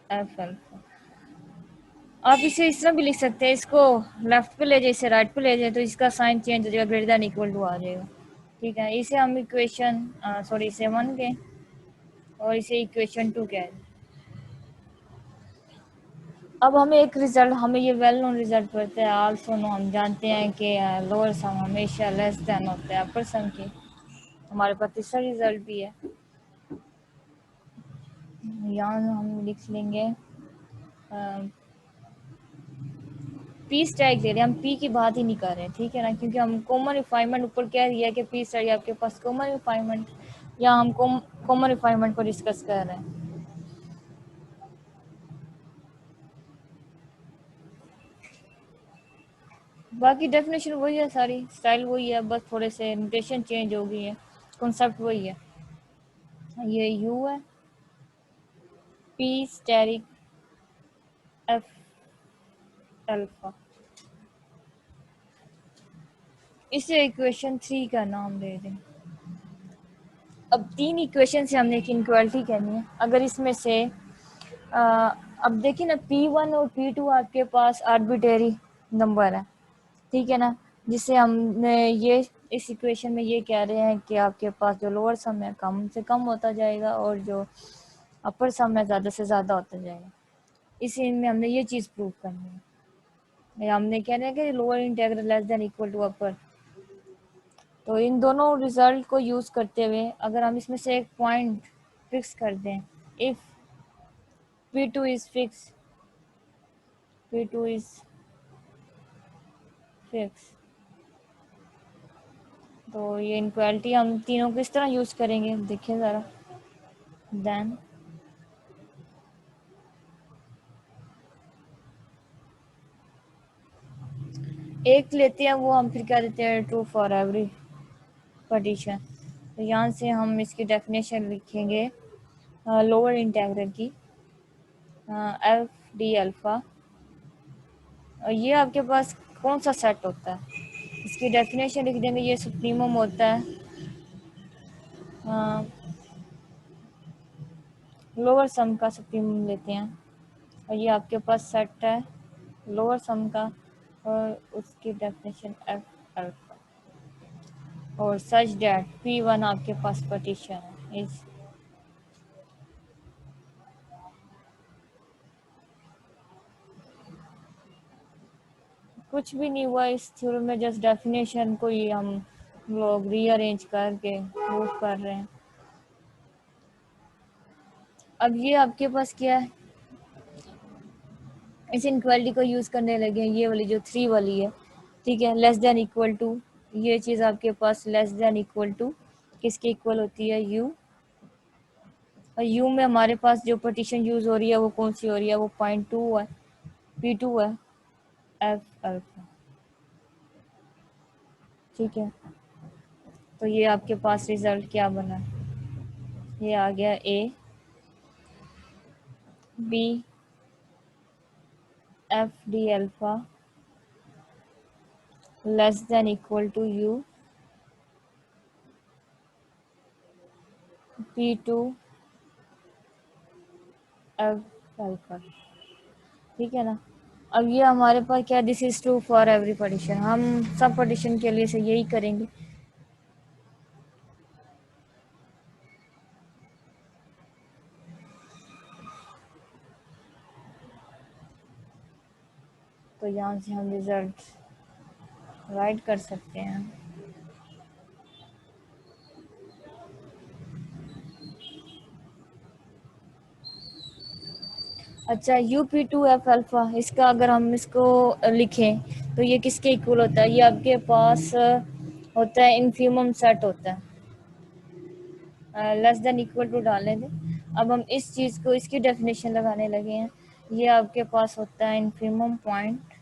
F alpha. आप इसे इस तरह भी लिख सकते हैं, इसको लेफ्ट पे ले जाए, इसे राइट पे ले जाए, तो इसका साइन चेंज हो जाएगा, ग्रेटर देन इक्वल टू आ जाएगा। ठीक है, इसे हम इक्वेशन सॉरी इसे 1 के और इसे इक्वेशन 2 कह रहे। अब हमें एक रिजल्ट, हमें ये वेल नोन रिजल्ट पता है, आल्सो नो, हम जानते हैं कि लोअर सम हमेशा लेस देन होता है अपर सम के। हमारे पास तीसरा रिजल्ट भी है, यहाँ हम लिख लेंगे पी स्टैक ले रहे हैं, हम पी की बात ही नहीं कर रहे हैं। ठीक है ना, क्योंकि हम कॉमन रिफाइनमेंट ऊपर कह दिया कि पी स्टैक आपके पास कॉमन रिफाइनमेंट, या हम कॉमन रिफाइनमेंट को डिस्कस कर रहे हैं। बाकी डेफिनेशन वही है, सारी स्टाइल वही है, बस थोड़े से नोटेशन चेंज हो गई है, कॉन्सेप्ट वही है। ये यू है, पी स्टेरिक एफ अल्फा, इसे इक्वेशन 3 का नाम दे दें। अब 3 इक्वेशन से हमने एक इनक्वालिटी करनी है। अगर इसमें से अब देखिए ना, P1 और P2 आपके पास आर्बिट्रेरी नंबर है। ठीक है ना, जिससे हमने ये इस इक्वेशन में ये कह रहे हैं कि आपके पास जो लोअर सम है कम से कम होता जाएगा, और जो अपर सम है ज़्यादा से ज़्यादा होता जाएगा। इसी में हमने ये चीज़ प्रूव करनी है। हमने कह रहे हैं कि lower integral less than equal to upper. तो इन दोनों रिजल्ट को यूज़ करते हुए अगर हम इसमें से एक पॉइंट फिक्स कर दें, if P2 is fixed, P2 is fixed, तो ये इनक्वालिटी हम तीनों किस तरह यूज़ करेंगे देखिए ज़रा। देन एक लेते हैं, वो हम फिर कह देते हैं ट्रू फॉर एवरी पार्टीशन। तो यहाँ से हम इसकी डेफिनेशन लिखेंगे लोअर इंटीग्रल की एफ डी अल्फ़ा, और ये आपके पास कौन सा सेट होता है, इसकी डेफिनेशन लिख देंगे। ये सुप्रीमम होता है लोअर सम का सुप्रीमम लेते हैं, और ये आपके पास सेट है लोअर सम का, और उसकी डेफिनेशन एफ अल्फा, और सच डैट P1 आपके पास पार्टीशन है इस कुछ भी नहीं हुआ इस थ्योरम में, जस्ट डेफिनेशन को ही हम लोग रीअरेंज करके प्रूव कर रहे हैं। अब ये आपके पास क्या है, इस इनक्वालिटी को यूज़ करने लगे हैं, ये वाली जो 3 वाली है। ठीक है, लेस देन इक्वल टू, ये चीज़ आपके पास लेस देन इक्वल टू किसके इक्वल होती है, यू और यू में हमारे पास जो पार्टीशन यूज हो रही है वो कौन सी हो रही है, वो 0.2 है, P2 है, एफ अल्फा। ठीक है, तो ये आपके पास रिजल्ट क्या बना, ये आ गया A B F D alpha less than equal to U P2 F alpha. ठीक है ना। अब ये हमारे पास क्या, this is true for every partition, हम सब पार्टीशन के लिए से यही करेंगे। तो यहाँ से हम रिजल्ट राइट कर सकते हैं। अच्छा, UP2F अल्फा, इसका अगर हम इसको लिखें तो ये किसके इक्वल होता है, ये आपके पास होता है इन्फीमम सेट होता है, लेस देन इक्वल टू डालने दें। अब हम इस चीज़ को, इसकी डेफिनेशन लगाने लगे हैं। ये आपके पास होता है इन्फीमम पॉइंट